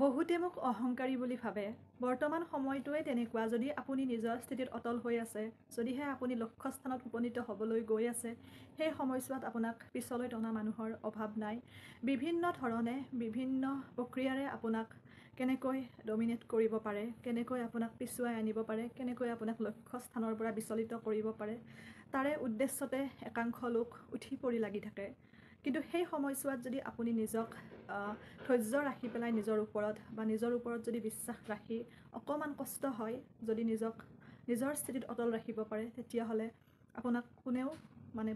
বহুতে মোক অহংকাৰী বুলি ভাবে। বৰ্তমান সময়টোৱে তেনেকুৱা। যদি আপুনি নিজৰ স্থিতিত অটল হৈ আছে, যদিহে আপুনি লক্ষ্যস্থানত উপনীত হ'বলৈ গৈ আছে, সেই সময়ছোৱাত আপোনাক পিছলৈ টনা মানুহৰ অভাৱ নাই। বিভিন্ন ধৰণে বিভিন্ন প্ৰক্ৰিয়াৰে আপোনাক কেনেকৈ ডমিনেট কৰিব পাৰে, কেনেকৈ আপোনাক পিছুৱাই আনিব পাৰে, কেনেকৈ আপোনাক লক্ষ্যস্থানৰ পৰা বিচলিত কৰিব পাৰে, তাৰে উদ্দেশ্যতে একাংশ লোক উঠি পৰি লাগি থাকে। কিন্তু সেই সময়ছোৱাত যদি আপুনি নিজক ধৈৰ্য ৰাখি পেলাই নিজৰ ওপৰত যদি বিশ্বাস ৰাখি অকণমান কষ্ট হয়, যদি নিজৰ স্থিতিত অটল ৰাখিব পাৰে, তেতিয়াহ'লে আপোনাক কোনেও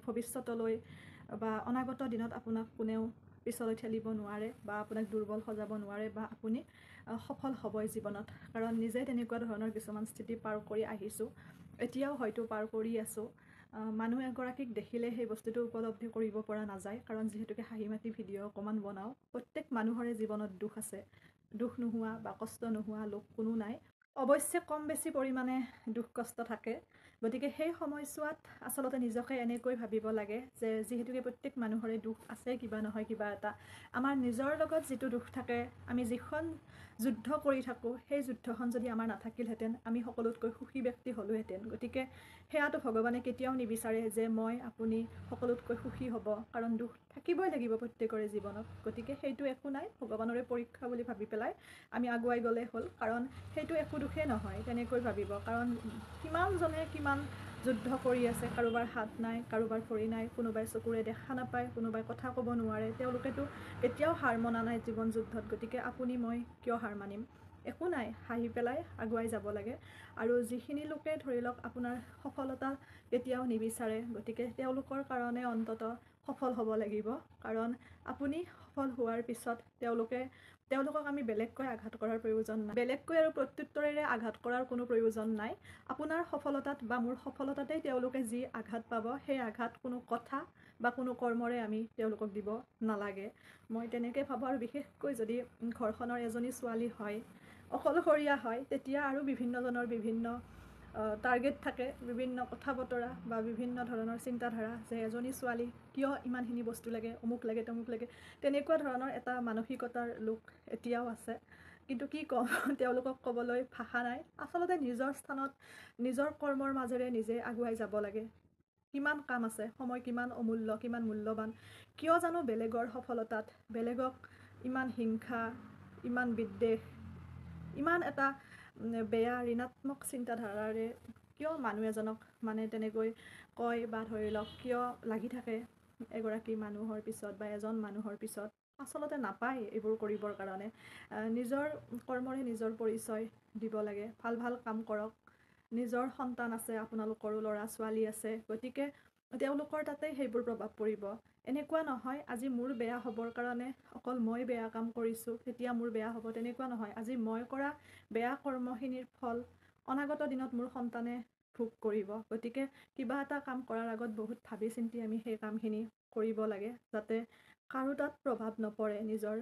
ভৱিষ্যতলৈ বা অনাগত দিনত আপোনাক কোনেও পিছলৈ ঠেলিব নোৱাৰে বা আপোনাক দুৰ্বল সজাব নোৱাৰে বা আপুনি সফল হ'বই জীৱনত। কাৰণ নিজে তেনেকুৱা ধৰণৰ কিছুমান স্থিতি পাৰ কৰি আহিছোঁ, এতিয়াও হয়তো পাৰ কৰি আছোঁ। মানুহ এগৰাকীক দেখিলে সেই বস্তুটো উপলব্ধি কৰিব পৰা নাযায়, কাৰণ যিহেতুকে হাঁহি মাতি ভিডিঅ' অকণমান বনাওঁ। প্ৰত্যেক মানুহৰে জীৱনত দুখ আছে, দুখ নোহোৱা বা কষ্ট নোহোৱা লোক কোনো নাই। অৱশ্যে কম বেছি পৰিমাণে দুখ কষ্ট থাকে। গতিকে সেই সময়ছোৱাত আচলতে নিজকে এনেকৈ ভাবিব লাগে যে যিহেতুকে প্ৰত্যেক মানুহৰে দুখ আছে, কিবা নহয় কিবা এটা। আমাৰ নিজৰ লগত যিটো দুখ থাকে, আমি যিখন যুদ্ধ কৰি থাকোঁ, সেই যুদ্ধখন যদি আমাৰ নাথাকিলহেঁতেন, আমি সকলোতকৈ সুখী ব্যক্তি হ'লোহেঁতেন। গতিকে সেয়াটো ভগৱানে কেতিয়াও নিবিচাৰে যে আপুনি সকলোতকৈ সুখী হ'ব, কাৰণ দুখ থাকিবই লাগিব প্ৰত্যেকৰে জীৱনত। গতিকে সেইটো একো নাই, ভগৱানৰে পৰীক্ষা বুলি ভাবি পেলাই আমি আগুৱাই গ'লে হ'ল। কাৰণ সেইটো একো দুখেই নহয় তেনেকৈ ভাবিব, কাৰণ কিমানজনে কিমান যুদ্ধ কৰি আছে, কাৰোবাৰ হাত নাই, কাৰোবাৰ ভৰি নাই, কোনোবাই চকুৰে দেখা নাপায়, কোনোবাই কথা ক'ব নোৱাৰে, তেওঁলোকেতো কেতিয়াও হাৰ মনা নাই জীৱন যুদ্ধত। গতিকে আপুনি মই কিয় হাৰ মানিম? একো নাই, হাঁহি পেলাই আগুৱাই যাব লাগে। আৰু যিখিনি লোকে ধৰি লওক আপোনাৰ সফলতা কেতিয়াও নিবিচাৰে, গতিকে তেওঁলোকৰ কাৰণে অন্ততঃ সফল হ'ব লাগিব। কাৰণ আপুনি সফল হোৱাৰ পিছত তেওঁলোকক আমি বেলেগকৈ আঘাত কৰাৰ প্ৰয়োজন নাই, বেলেগকৈ আৰু প্ৰত্যুত্তৰেৰে আঘাত কৰাৰ কোনো প্ৰয়োজন নাই। আপোনাৰ সফলতাত বা মোৰ সফলতাতেই তেওঁলোকে যি আঘাত পাব, সেই আঘাত কোনো কথা বা কোনো কৰ্মৰে আমি তেওঁলোকক দিব নালাগে। মই তেনেকৈ ভাবোঁ। আৰু বিশেষকৈ যদি ঘৰখনৰ এজনী ছোৱালী হয়, অকলশৰীয়া হয়, তেতিয়া আৰু বিভিন্নজনৰ বিভিন্ন টাৰ্গেট থাকে, বিভিন্ন কথা বতৰা বা বিভিন্ন ধৰণৰ চিন্তাধাৰা যে এজনী ছোৱালী কিয় ইমানখিনি বস্তু লাগে, অমুক লাগে তমুক লাগে, তেনেকুৱা ধৰণৰ এটা মানসিকতাৰ লোক এতিয়াও আছে। কিন্তু কি ক'ম, তেওঁলোকক ক'বলৈ ভাষা নাই। আচলতে নিজৰ স্থানত নিজৰ কৰ্মৰ মাজেৰে নিজে আগুৱাই যাব লাগে। কিমান কাম আছে, সময় কিমান অমূল্য, কিমান মূল্যৱান। কিয় জানো বেলেগৰ সফলতাত বেলেগক ইমান হিংসা, ইমান বিদ্বেষ, ইমান এটা বেয়া ঋণাত্মক চিন্তাধাৰাৰে কিয় মানুহ এজনক তেনেকৈ কয় বা ধৰি লওক কিয় লাগি থাকে এগৰাকী মানুহৰ পিছত বা এজন মানুহৰ পিছত। আচলতে নাপায় এইবোৰ কৰিবৰ কাৰণে। নিজৰ কৰ্মৰে নিজৰ পৰিচয় দিব লাগে, ভাল ভাল কাম কৰক। নিজৰ সন্তান আছে, আপোনালোকৰো ল'ৰা ছোৱালী আছে, গতিকে তেওঁলোকৰ তাতে সেইবোৰ প্ৰভাৱ পৰিব। এনেকুৱা নহয় আজি মোৰ বেয়া হ'বৰ কাৰণে অকল মই বেয়া কাম কৰিছোঁ তেতিয়া মোৰ বেয়া হ'ব, তেনেকুৱা নহয়। আজি মই কৰা বেয়া কৰ্মখিনিৰ ফল অনাগত দিনত মোৰ সন্তানে ভোগ কৰিব। গতিকে কিবা এটা কাম কৰাৰ আগত বহুত ভাবি চিন্তি আমি সেই কামখিনি কৰিব লাগে, যাতে কাৰো তাত প্ৰভাৱ নপৰে, নিজৰ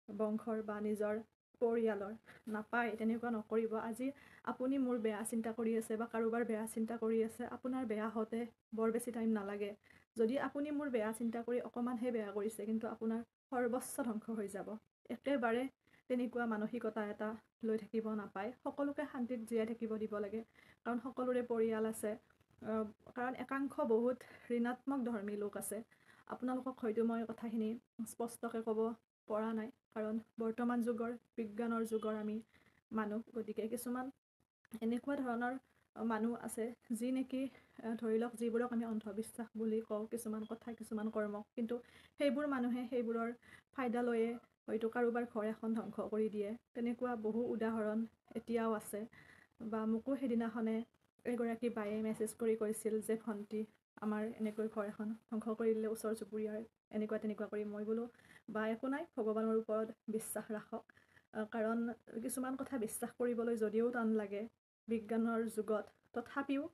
বংশৰ বা নিজৰ পৰিয়ালৰ। নাপায়, তেনেকুৱা নকৰিব। আজি আপুনি মোৰ বেয়া চিন্তা কৰি আছে বা কাৰোবাৰ বেয়া চিন্তা কৰি আছে, আপোনাৰ বেয়া হওঁতে বৰ বেছি টাইম নালাগে। যদি আপুনি মোৰ বেয়া চিন্তা কৰি অকণমানহে বেয়া কৰিছে, কিন্তু আপোনাৰ সৰ্বস্ব ধ্বংস হৈ যাব। একেবাৰে তেনেকুৱা মানসিকতা এটা লৈ থাকিব নাপায়। সকলোকে শান্তিত জীয়াই থাকিব দিব লাগে, কাৰণ সকলোৰে পৰিয়াল আছে। কাৰণ একাংশ বহুত ঋণাত্মক ধৰ্মী লোক আছে। আপোনালোকক হয়তো মই কথাখিনি স্পষ্টকৈ ক'ব পৰা নাই, কাৰণ বৰ্তমান যুগৰ বিজ্ঞানৰ যুগৰ আমি মানুহ। গতিকে কিছুমান এনেকুৱা ধৰণৰ মানুহ আছে যি নেকি ধৰি লওক যিবোৰক আমি অন্ধবিশ্বাস বুলি কওঁ, কিছুমান কথা কিছুমান কৰ্মক, কিন্তু সেইবোৰ মানুহে সেইবোৰৰ ফাইদা লৈয়ে হয়তো কাৰোবাৰ ঘৰ এখন ধ্বংস কৰি দিয়ে। তেনেকুৱা বহু উদাহৰণ এতিয়াও আছে। বা মোকো সেইদিনাখনে এগৰাকী বায়ে মেছেজ কৰি কৈছিল যে ভণ্টি আমাৰ এনেকৈ ঘৰ এখন ধ্বংস কৰি দিলে ওচৰ চুবুৰীয়াৰ, এনেকুৱা তেনেকুৱা কৰি। মই বোলো বা একো নাই, ভগৱানৰ ওপৰত বিশ্বাস ৰাখক। কাৰণ কিছুমান কথা বিশ্বাস কৰিবলৈ যদিও টান লাগে বিজ্ঞানৰ যুগত, তথাপিও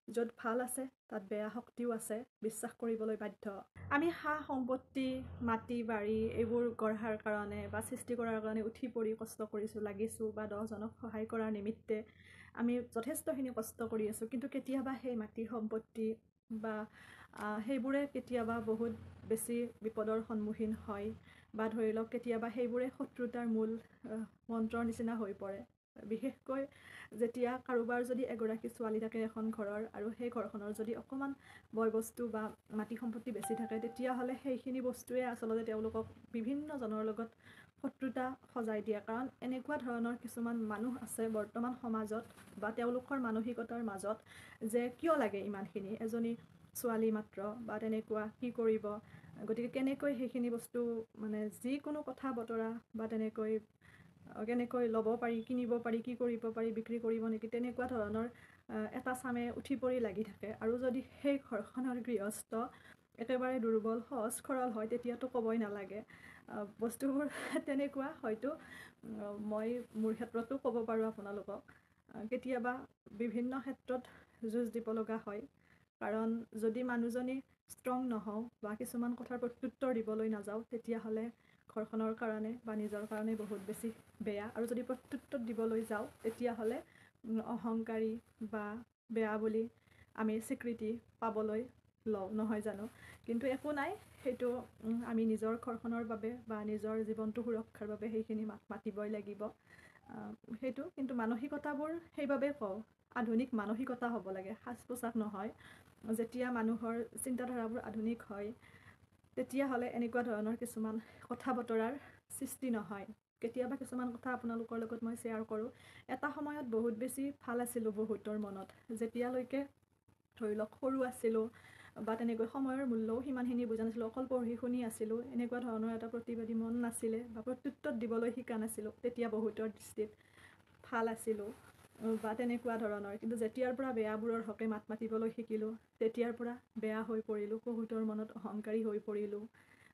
য'ত ভাল আছে তাত বেয়া শক্তিও আছে, বিশ্বাস কৰিবলৈ বাধ্য। আমি সা সম্পত্তি, মাটি বাৰী এইবোৰ গঢ়াৰ কাৰণে বা সৃষ্টি কৰাৰ কাৰণে উঠি পৰি কষ্ট কৰিছোঁ, লাগিছোঁ বা 10জনক সহায় কৰাৰ নিমিত্তে আমি যথেষ্টখিনি কষ্ট কৰি আছোঁ। কিন্তু কেতিয়াবা সেই মাটি সম্পত্তি বা সেইবোৰে কেতিয়াবা বহুত বেছি বিপদৰ সন্মুখীন হয়। বা ধৰি লওক কেতিয়াবা সেইবোৰে শত্ৰুতাৰ মূল মন্ত্ৰৰ নিচিনা হৈ পৰে। বিশেষকৈ যেতিয়া কাৰোবাৰ যদি এগৰাকী ছোৱালী থাকে এখন ঘৰৰ আৰু সেই ঘৰখনৰ যদি অকণমান বয় বস্তু বা মাটি সম্পত্তি বেছি থাকে, তেতিয়াহ'লে সেইখিনি বস্তুৱে আচলতে তেওঁলোকক বিভিন্নজনৰ লগত শত্ৰুতা সজাই দিয়ে। কাৰণ এনেকুৱা ধৰণৰ কিছুমান মানুহ আছে বৰ্তমান সমাজত বা তেওঁলোকৰ মানসিকতাৰ মাজত যে কিয় লাগে ইমানখিনি, এজনী ছোৱালী মাত্ৰ বা তেনেকুৱা কি কৰিব, গতিকে কেনেকৈ সেইখিনি বস্তু মানে যিকোনো কথা বতৰা বা কেনেকৈ ল'ব পাৰি, কিনিব পাৰি, কি কৰিব পাৰি, বিক্ৰী কৰিব নেকি, তেনেকুৱা ধৰণৰ এটা চামে উঠি পৰি লাগি থাকে। আৰু যদি সেই ঘৰখনৰ গৃহস্থ একেবাৰে দুৰ্বল সহজ সৰল হয়, তেতিয়াতো ক'বই নালাগে। বস্তুবোৰ তেনেকুৱা হয়তো মই মোৰ ক্ষেত্ৰতো ক'ব পাৰোঁ আপোনালোকক। কেতিয়াবা বিভিন্ন ক্ষেত্ৰত যুঁজ দিব লগা হয়। কাৰণ যদি মানুহজনী ষ্ট্ৰং নহওঁ বা কিছুমান কথাৰ প্ৰত্যুত্তৰ দিবলৈ নাযাওঁ, তেতিয়াহ'লে ঘৰখনৰ কাৰণে বা নিজৰ কাৰণে বহুত বেছি বেয়া। আৰু যদি প্ৰত্যুত্তৰ দিবলৈ যাওঁ, তেতিয়াহ'লে অহংকাৰী বা বেয়া বুলি আমি স্বীকৃতি পাবলৈ লওঁ, নহয় জানো? কিন্তু একো নাই, সেইটো আমি নিজৰ ঘৰখনৰ বাবে বা নিজৰ জীৱনটো সুৰক্ষাৰ বাবে সেইখিনি মাতিবই লাগিব। সেইটো কিন্তু মানসিকতাবোৰ সেইবাবে কওঁ, আধুনিক মানসিকতা হ'ব লাগে, সাজ পোছাক নহয়। যেতিয়া মানুহৰ চিন্তাধাৰাবোৰ আধুনিক হয়, তেতিয়াহ'লে এনেকুৱা ধৰণৰ কিছুমান কথা বতৰাৰ সৃষ্টি নহয়। কেতিয়াবা কিছুমান কথা আপোনালোকৰ লগত মই শ্বেয়াৰ কৰোঁ। এটা সময়ত বহুত বেছি ভাল আছিলোঁ বহুতৰ মনত, যেতিয়ালৈকে ধৰি লওক সৰু আছিলোঁ বা তেনেকৈ সময়ৰ মূল্যও সিমানখিনি বুজা নাছিলোঁ, অকল পঢ়ি শুনি আছিলোঁ, এনেকুৱা ধৰণৰ এটা প্ৰতিবাদী মন নাছিলে বা প্ৰত্যুত্তৰ দিবলৈ শিকা নাছিলোঁ, তেতিয়া বহুতৰ দৃষ্টিত ভাল আছিলোঁ বা তেনেকুৱা ধৰণৰ। কিন্তু যেতিয়াৰ পৰা বেয়াবোৰৰ হকে মাত মাতিবলৈ শিকিলোঁ, তেতিয়াৰ পৰা বেয়া হৈ পৰিলোঁ, বহুতৰ মনত অহংকাৰী হৈ পৰিলোঁ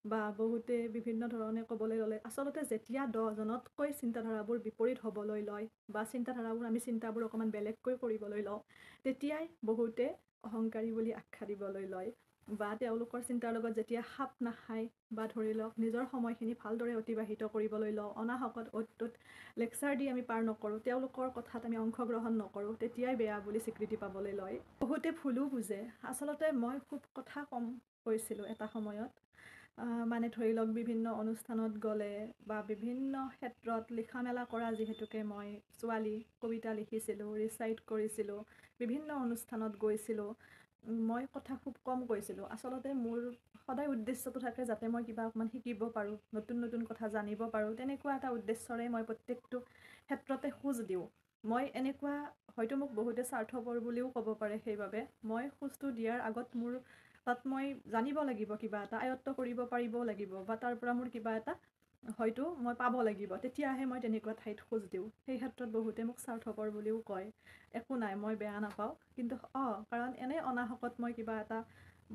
বা বহুতে বিভিন্ন ধৰণে ক'বলৈ ল'লে। আচলতে যেতিয়া 10জনতকৈ চিন্তাধাৰাবোৰ বিপৰীত হ'বলৈ লয় বা চিন্তাবোৰ অকণমান বেলেগকৈ কৰিবলৈ লওঁ, তেতিয়াই বহুতে অহংকাৰী বুলি আখ্যা দিবলৈ লয় বা তেওঁলোকৰ চিন্তাৰ লগত যেতিয়া খাপ নাখায় বা ধৰি লওক নিজৰ সময়খিনি ভালদৰে অতিবাহিত কৰিবলৈ লওঁ, অনাহকত অ'ত ত'ত লেকচাৰ দি আমি পাৰ নকৰোঁ, তেওঁলোকৰ কথাত আমি অংশগ্ৰহণ নকৰোঁ, তেতিয়াই বেয়া বুলি স্বীকৃতি পাবলৈ লয়। বহুতে ভুলো বুজে। আচলতে মই খুব কথা কম কৈছিলোঁ এটা সময়ত। মানে ধৰি লওক বিভিন্ন অনুষ্ঠানত গ'লে বা বিভিন্ন ক্ষেত্ৰত লিখা মেলা কৰা, যিহেতুকে মই ছোৱালী, কবিতা লিখিছিলোঁ, ৰিচাইট কৰিছিলোঁ, বিভিন্ন অনুষ্ঠানত গৈছিলোঁ, মই কথা খুব কম কৈছিলোঁ। আচলতে মোৰ সদায় উদ্দেশ্যটো থাকে যাতে মই কিবা অকণমান শিকিব পাৰোঁ, নতুন নতুন কথা জানিব পাৰোঁ, তেনেকুৱা এটা উদ্দেশ্যৰে মই প্ৰত্যেকটো ক্ষেত্ৰতে খোজ দিওঁ। মই এনেকুৱা, হয়তো মোক বহুতে স্বাৰ্থপৰ বুলিও ক'ব পাৰে, সেইবাবে মই খোজটো দিয়াৰ আগত তাত মই জানিব লাগিব, কিবা এটা আয়ত্ব কৰিব পাৰিব লাগিব বা তাৰ পৰা মোৰ কিবা এটা হয়তো মই পাব লাগিব, তেতিয়াহে মই তেনেকুৱা ঠাইত খোজ দিওঁ। সেই ক্ষেত্ৰত বহুতে মোক স্বাৰ্থপৰ বুলিও কয়। একো নাই, মই বেয়া নাপাওঁ। কিন্তু কাৰণ এনে অনাহকত মই কিবা এটা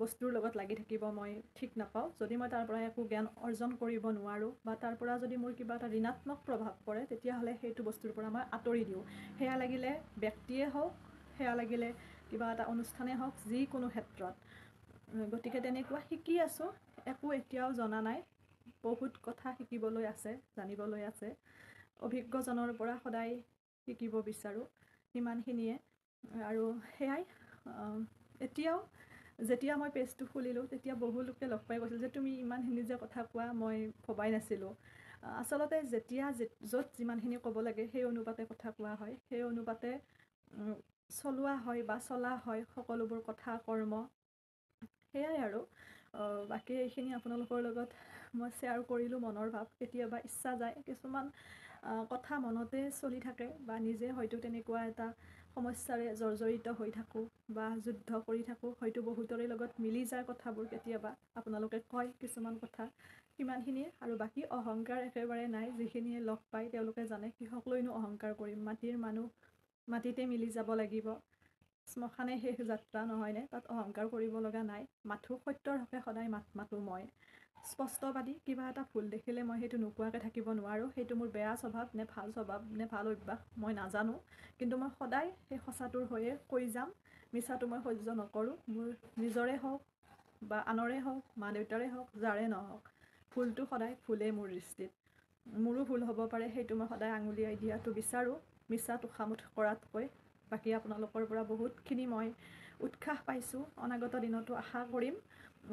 বস্তুৰ লগত লাগি থাকিব মই ঠিক নাপাওঁ। যদি মই তাৰ পৰা একো জ্ঞান অৰ্জন কৰিব নোৱাৰোঁ বা তাৰ পৰা যদি মোৰ কিবা এটা ঋণাত্মক প্ৰভাৱ পৰে, তেতিয়াহ'লে সেইটো বস্তুৰ পৰা মই আঁতৰি দিওঁ। সেয়া লাগিলে ব্যক্তিয়ে হওক, সেয়া লাগিলে কিবা এটা অনুষ্ঠানেই হওক, যিকোনো ক্ষেত্ৰত। গতিকে তেনেকুৱা শিকি আছোঁ, একো এতিয়াও জনা নাই, বহুত কথা শিকিবলৈ আছে, জানিবলৈ আছে। অভিজ্ঞজনৰ পৰা সদায় শিকিব বিচাৰোঁ, সিমানখিনিয়ে। আৰু সেয়াই, এতিয়াও যেতিয়া মই পেজটো খুলিলোঁ, তেতিয়া বহু লোকে লগ পাই কৈছিল যে তুমি ইমানখিনি যে কথা কোৱা মই ভবাই নাছিলোঁ। আচলতে যেতিয়া য'ত যিমানখিনি ক'ব লাগে সেই অনুপাতে কথা কোৱা হয়, সেই অনুপাতে চলোৱা হয় বা চলা হয় সকলোবোৰ কথা কৰ্ম। সেয়াই আৰু বাকী এইখিনি আপোনালোকৰ লগত মই শ্বেয়াৰ কৰিলোঁ মনৰ ভাৱ। কেতিয়াবা ইচ্ছা যায়, কিছুমান কথা মনতে চলি থাকে বা নিজে হয়তো তেনেকুৱা এটা সমস্যাৰে জৰ্জৰিত হৈ থাকোঁ বা যুদ্ধ কৰি থাকোঁ, হয়তো বহুতৰে লগত মিলি যায় কথাবোৰ। কেতিয়াবা আপোনালোকে কয় কিছুমান কথা, সিমানখিনিয়ে। আৰু বাকী অহংকাৰ একেবাৰে নাই, যিখিনিয়ে লগ পায় তেওঁলোকে জানে কিহক লৈনো অহংকাৰ কৰিম। মাটিৰ মানুহ মাটিতে মিলি যাব লাগিব, শ্মশানে শেষ যাত্ৰা, নহয়নে? তাত অহংকাৰ কৰিব লগা নাই। মাথো সত্যৰ হকে সদায় মাতোঁ মই। স্পষ্টবাদী, কিবা এটা ভুল দেখিলে মই সেইটো নোকোৱাকৈ থাকিব নোৱাৰোঁ। সেইটো মোৰ বেয়া স্বভাৱ নে ভাল স্বভাৱ নে ভাল অভ্যাস মই নাজানো, কিন্তু মই সদায় সেই সঁচাটোৰ হৈয়ে কৈ যাম। মিছাটো মই সহ্য নকৰোঁ। মোৰ নিজৰে হওক বা আনৰে হওক, মা দেউতাৰে হওক, যাৰে নহওক, ভুলটো সদায় ভুলেই মোৰ দৃষ্টিত। মোৰো ভুল হ'ব পাৰে, সেইটো মই সদায় আঙুলিয়াই দিয়াটো বিচাৰোঁ, মিছা তোষামোদ কৰাতকৈ। বাকী আপোনালোকৰ পৰা বহুতখিনি মই উৎসাহ পাইছোঁ, অনাগত দিনতো আশা কৰিম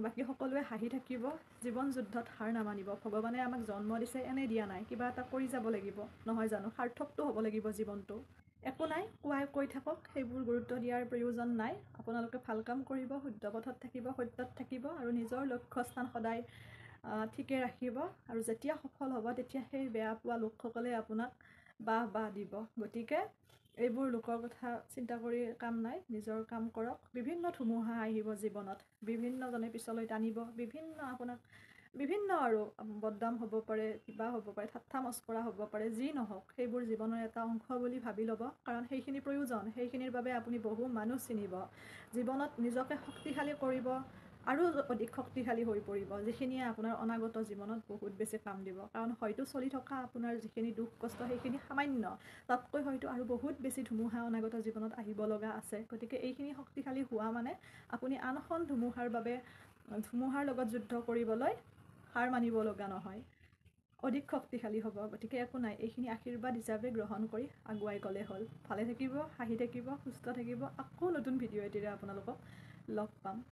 বাকী সকলোৱে হাঁহি থাকিব, জীৱন যুদ্ধত হাৰ নামানিব। ভগৱানে আমাক জন্ম দিছে এনেই দিয়া নাই, কিবা এটা কৰি যাব লাগিব, নহয় জানো? সাৰ্থকটো হ'ব লাগিব জীৱনটো। একো নাই, কৈ থাকক, সেইবোৰ গুৰুত্ব দিয়াৰ প্ৰয়োজন নাই। আপোনালোকে ভাল কাম কৰিব, শুদ্ধ পথত থাকিব, সত্যত থাকিব আৰু নিজৰ লক্ষ্যস্থান সদায় ঠিকে ৰাখিব। আৰু যেতিয়া সফল হ'ব তেতিয়া সেই বেয়া পোৱা লোকসকলে আপোনাক বাহ দিব। গতিকে এইবোৰ লোকৰ কথা চিন্তা কৰি কাম নাই, নিজৰ কাম কৰক। বিভিন্ন ধুমুহা আহিব জীৱনত, বিভিন্নজনে পিছলৈ টানিব, বিভিন্ন আৰু বদনাম হ'ব পাৰে, কিবা হ'ব পাৰে, ঠাট্টা মস্কৰা হ'ব পাৰে, যি নহওক সেইবোৰ জীৱনৰ এটা অংশ বুলি ভাবি ল'ব। কাৰণ সেইখিনি প্ৰয়োজন, সেইখিনিৰ বাবে আপুনি বহু মানুহ চিনিব। জীৱনত নিজকে শক্তিশালী কৰিব আৰু অধিক শক্তিশালী হৈ পৰিব, যিখিনিয়ে আপোনাৰ অনাগত জীৱনত বহুত বেছি কাম দিব। কাৰণ হয়তো চলি থকা আপোনাৰ যিখিনি দুখ কষ্ট সেইখিনি সামান্য, তাতকৈ হয়তো আৰু বহুত বেছি ধুমুহা অনাগত জীৱনত আহিব লগা আছে। গতিকে এইখিনি শক্তিশালী হোৱা মানে আপুনি আন এখন ধুমুহাৰ লগত যুদ্ধ কৰিবলৈ হাৰ মানিব লগা নহয়, অধিক শক্তিশালী হ'ব। গতিকে একো নাই, এইখিনি আশীৰ্বাদ হিচাপে গ্ৰহণ কৰি আগুৱাই গ'লে হ'ল। ভালে থাকিব, হাঁহি থাকিব, সুস্থ থাকিব। আকৌ নতুন ভিডিঅ' এটিৰে আপোনালোকক লগ পাম।